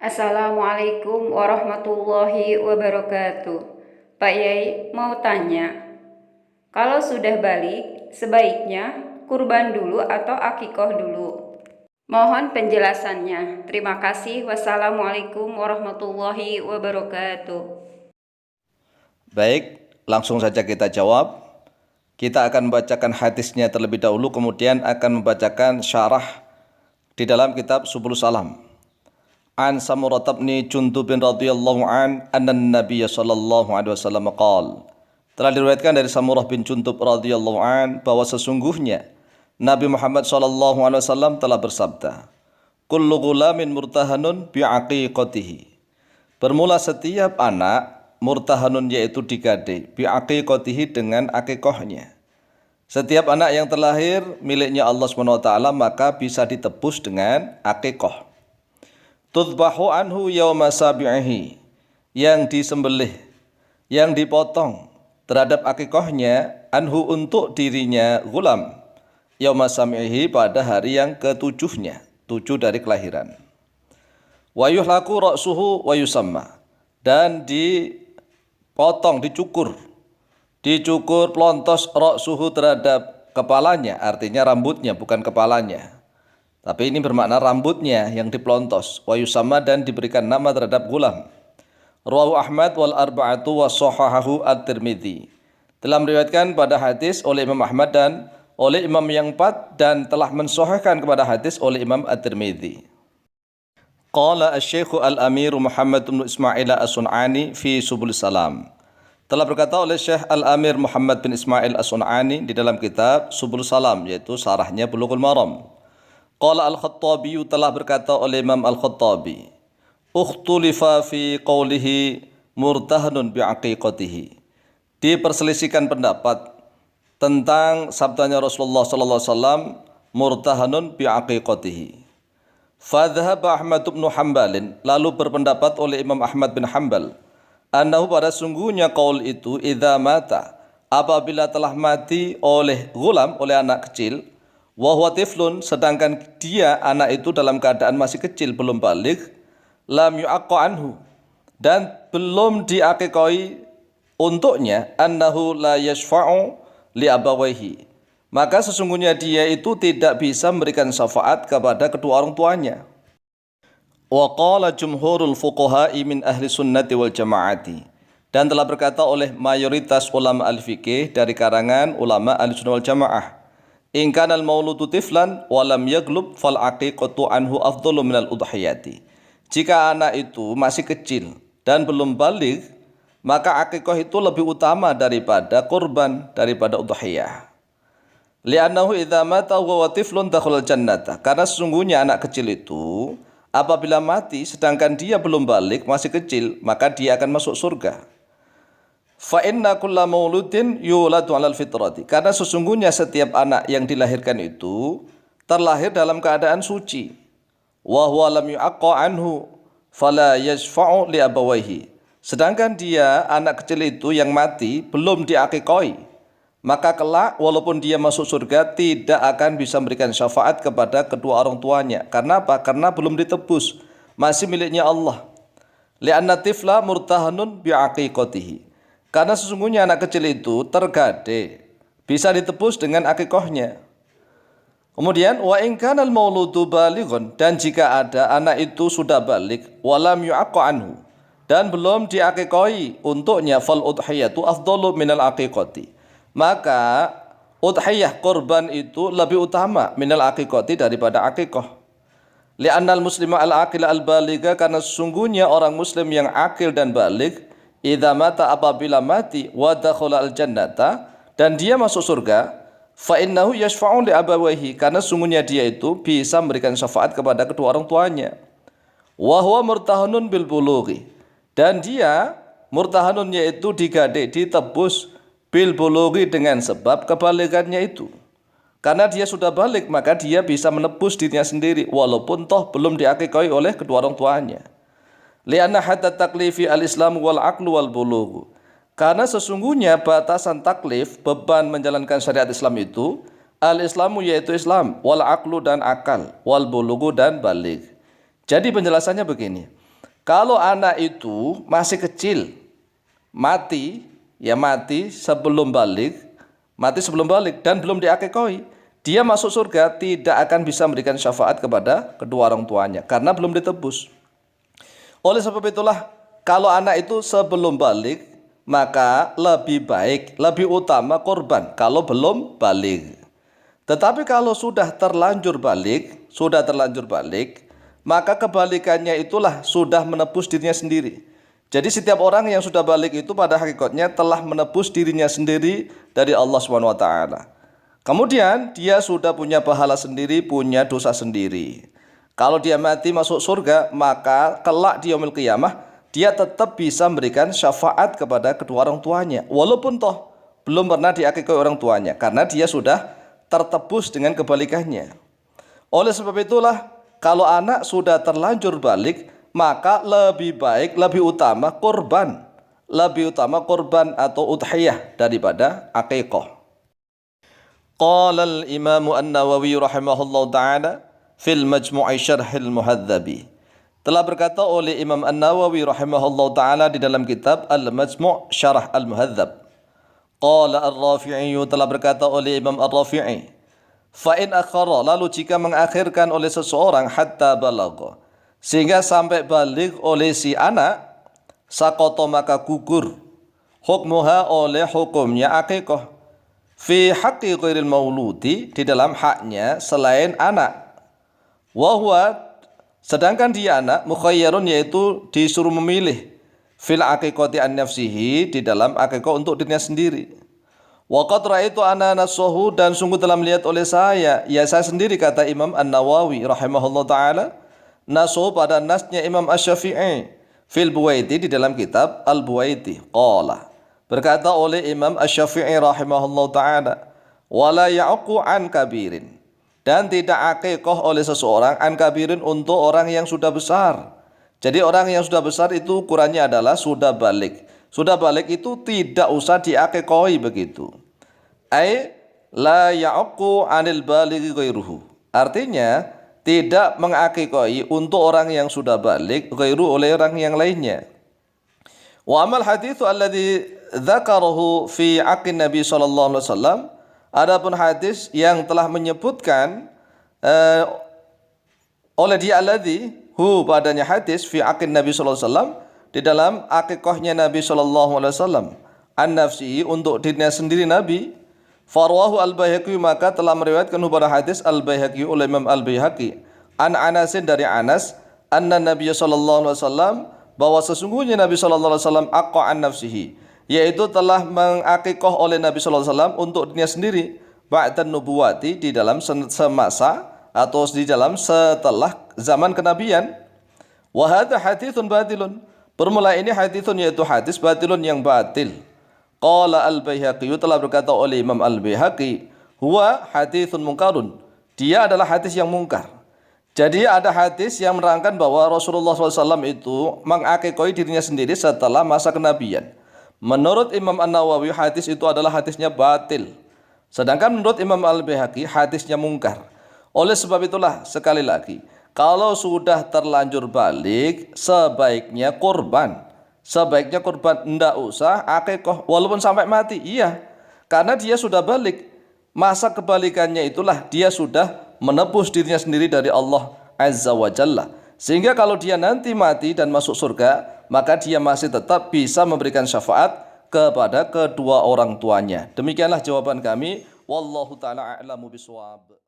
Assalamualaikum warahmatullahi wabarakatuh. Pak Yai mau tanya, kalau sudah balik, sebaiknya kurban dulu atau akikoh dulu? Mohon penjelasannya. Terima kasih. Wassalamualaikum warahmatullahi wabarakatuh. Baik, langsung saja kita jawab. Kita akan membacakan hadisnya terlebih dahulu, kemudian akan membacakan syarah di dalam kitab Subul Salam. An Samurah bin Jundub radhiyallahu an anna Nabiy sallallahu alaihi wasallam qala. Telah diriwayatkan dari Samurah bin Jundub radhiyallahu an bahwa sesungguhnya Nabi Muhammad sallallahu alaihi wasallam telah bersabda, "Kullu ghulamin murtahanun bi aqiqatihi." Bermula setiap anak murtahanun yaitu digade bi aqiqatihi dengan akikohnya. Setiap anak yang terlahir miliknya Allah SWT maka bisa ditebus dengan akikoh. Tudbahu anhu yawma sabi'ihi, yang disembelih, yang dipotong terhadap akikohnya, anhu untuk dirinya gulam, yawma sabi'ihi pada hari yang ketujuhnya, 7 dari kelahiran. Wa yuhlaku ra'suhu wa yusamma, dan dipotong, dicukur pelontos ra'suhu terhadap kepalanya, artinya rambutnya bukan kepalanya. Tapi ini bermakna rambutnya yang dipelontos. Wa yusamma, dan diberikan nama terhadap gulam. Rawahu Ahmad wal arba'atu wa sahahahu at-Tirmidzi. Telah meriwayatkan pada hadis oleh Imam Ahmad dan oleh imam yang 4, dan telah mensahihkan kepada hadis oleh Imam at-Tirmidzi. Qala asy-Syaikh al-Amir Muhammad bin Ismail as-Sun'ani fi Subul Salam. Telah berkata oleh Syekh Al-Amir Muhammad bin Ismail as-Sun'ani di dalam kitab Subul Salam, yaitu sarahnya Bulughul Maram. Qala Al-Khattabi, telah berkata oleh Imam Al-Khattabi, ukhtulifa fi qawlihi murtahanun bi'aqiqatihi. Diperselisihkan pendapat tentang sabdanya Rasulullah sallallahu alaihi wasallam murtahanun bi'aqiqatihi. Fadhhaba Ahmad bin Hanbal, lalu berpendapat oleh Imam Ahmad bin Hanbal, annahu, pada sungguhnya qaul itu, idza mata, apabila telah mati oleh gulam, oleh anak kecil, wa huwa tiflun, sedangkan dia anak itu dalam keadaan masih kecil, belum balik, lam yu'aqqa anhu, dan belum diakikoi untuknya, annahu la yashfa'u li abawaihi, maka sesungguhnya dia itu tidak bisa memberikan syafaat kepada kedua orang tuanya. Wa qala jumhurul fuqaha'i min ahli sunnati wal jamaati, dan telah berkata oleh mayoritas ulama al-fiqih dari karangan ulama ahli sunnah wal jamaah, in kana al-mauludu tiflan wa lam yaglub fal aqiqatu anhu afdalu minal udhiyati. Jika anak itu masih kecil dan belum balik, maka akikah itu lebih utama daripada kurban, daripada udhiyah. Li'annahu idza mata wa tiflun dakhala jannata, karena sesungguhnya anak kecil itu apabila mati sedangkan dia belum balik, masih kecil, maka dia akan masuk surga. Fa inna kulla mauludin yuladu 'alal fitrati, karena sesungguhnya setiap anak yang dilahirkan itu terlahir dalam keadaan suci. Wa huwa lam yu'aqqa anhu fala yashfa'u li abawayhi, sedangkan dia anak kecil itu yang mati belum diakikoi, maka kelak walaupun dia masuk surga tidak akan bisa memberikan syafaat kepada kedua orang tuanya. Karena apa? Karena belum ditebus, masih miliknya Allah. Li'anna tifla murtahanun bi'aqiqatihi, karena sesungguhnya anak kecil itu tergade, bisa ditebus dengan akikohnya. Kemudian wa in kana al-mauludu balighun, dan jika ada anak itu sudah balik, walam yu'aqqa anhu, dan belum diakikoi untuknya, fal udhiyatu afdalu minal aqiqati, maka udhiyah korban itu lebih utama minal aqiqati, daripada akikoh. Li'annal muslima al-aqil al-baligha, karena sesungguhnya orang muslim yang akil dan balik, idza mata, apabila mati, wa dakhala al-jannata, dan dia masuk surga, fa innahu yashfa'u li abawayhi, karena sungguhnya dia itu bisa memberikan syafaat kepada kedua orang tuanya. Wa huwa murtahanun bil bulughi, dan dia murtahanun yaitu digade, ditebus, bil bulughi dengan sebab kebalikannya itu. Karena dia sudah balik, maka dia bisa menebus dirinya sendiri walaupun toh belum diakikoi oleh kedua orang tuanya. Li'anna hatta taklifi al-islam wal aqlu wal bulughu, karena sesungguhnya batasan taklif, beban menjalankan syariat Islam itu, al-islamu yaitu Islam, wal aqlu dan akal, wal bulughu dan balik. Jadi penjelasannya begini, Kalau anak itu masih kecil, mati sebelum balik, dan belum diakikoi, dia masuk surga tidak akan bisa memberikan syafaat kepada kedua orang tuanya karena belum ditebus. Oleh sebab itulah, kalau anak itu sebelum balik, maka lebih baik, lebih utama korban kalau belum balik. Tetapi kalau sudah terlanjur balik, maka kebalikannya itulah sudah menebus dirinya sendiri. Jadi setiap orang yang sudah balik itu pada hakikatnya telah menebus dirinya sendiri dari Allah SWT. Kemudian dia sudah punya pahala sendiri, punya dosa sendiri. Kalau dia mati masuk surga, maka kelak di yaumil qiyamah dia tetap bisa memberikan syafaat kepada kedua orang tuanya, walaupun toh belum pernah diakikoi orang tuanya, karena dia sudah tertebus dengan kebalikannya. Oleh sebab itulah, kalau anak sudah terlanjur balik, maka lebih baik, lebih utama korban atau udhiyah daripada akikah. Qala al-Imam An-Nawawi rahimahullahu ta'ala fil Majmu' Syarhil Muhadzabi. Telah berkata oleh Imam An-Nawawi rahimahullahu ta'ala di dalam kitab Al-Majmu' Syarh Al-Muhadzab. Qala Ar-Rafi'i, telah berkata oleh Imam Ar-Rafi'i, fa in akhara, lalu jika mengakhirkan oleh seseorang hatta balagha, sehingga sampai balik oleh si anak, saqata, maka gugur hukmuha oleh hukumnya akikah, fi haqqi ghairil mauludi, di dalam haknya selain anak, wa huwa, sedangkan dia anak, mukhayyarun, yaitu disuruh memilih, fil aqiqati an nafsihi, di dalam akikah untuk dirinya sendiri. Wa qad ra'aitu ana nasahu, dan sungguh telah melihat oleh saya, ya saya sendiri, kata Imam An-Nawawi rahimahullah ta'ala, nasahu pada nasnya Imam Asy-Syafi'i, fil Buwaiti, di dalam kitab Al-Buwaiti. Qala, berkata oleh Imam Asy-Syafi'i rahimahullah ta'ala, wala ya'uqu an kabirin, dan tidak akikah oleh seseorang an kabirin, untuk orang yang sudah besar. Jadi orang yang sudah besar itu ukurannya adalah sudah balik. Sudah balik itu tidak usah diakikahi begitu. Ai la ya'uqu anil balighi ghairuhu. Artinya tidak mengakikahi untuk orang yang sudah balik ghairu, oleh orang yang lainnya. Wa amal haditsu alladzi dzakarahu fi aqin Nabi sallallahu alaihi wasallam, adapun hadis yang telah menyebutkan oleh dia alladzi, hu padanya hadis, fi aqin Nabi sallallahu alaihi wasallam, di dalam akikahnya Nabi sallallahu alaihi wasallam, an nafsihi, untuk dirinya sendiri Nabi, farwahu al-Baihaqi, maka telah meriwayatkan pada hadis al-Baihaqi oleh Imam al-Baihaqi, an Anasin, dari Anas, anna Nabi sallallahu alaihi wasallam, bahwa sesungguhnya Nabi sallallahu alaihi wasallam aqqa an nafsihi, yaitu telah mengakikah oleh Nabi sallallahu alaihi wasallam untuk dirinya sendiri, ba'dan nubuwati, di dalam semasa atau di dalam setelah zaman kenabian. Wa hadza haditsun batilun, bermula ini haditsun, yaitu hadis batilun, yang batil. Qala al-Baihaqi, telah berkata oleh Imam al-Baihaqi, huwa haditsun munkarun, dia adalah hadis yang mungkar. Jadi ada hadis yang menerangkan bahwa Rasulullah SAW itu mengakikoi dirinya sendiri setelah masa kenabian. Menurut Imam An-Nawawi, hadis itu adalah hadisnya batil. Sedangkan menurut Imam Al-Baihaqi, hadisnya mungkar. Oleh sebab itulah, sekali lagi, kalau sudah terlanjur balik, sebaiknya korban. Sebaiknya korban, tidak usah akikah, walaupun sampai mati. Iya, karena dia sudah balik. Masa kebalikannya itulah dia sudah menebus dirinya sendiri dari Allah Azza wa Jalla. Sehingga kalau dia nanti mati dan masuk surga, maka dia masih tetap bisa memberikan syafaat kepada kedua orang tuanya. Demikianlah jawaban kami. Wallahu ta'ala a'lamu bishawab.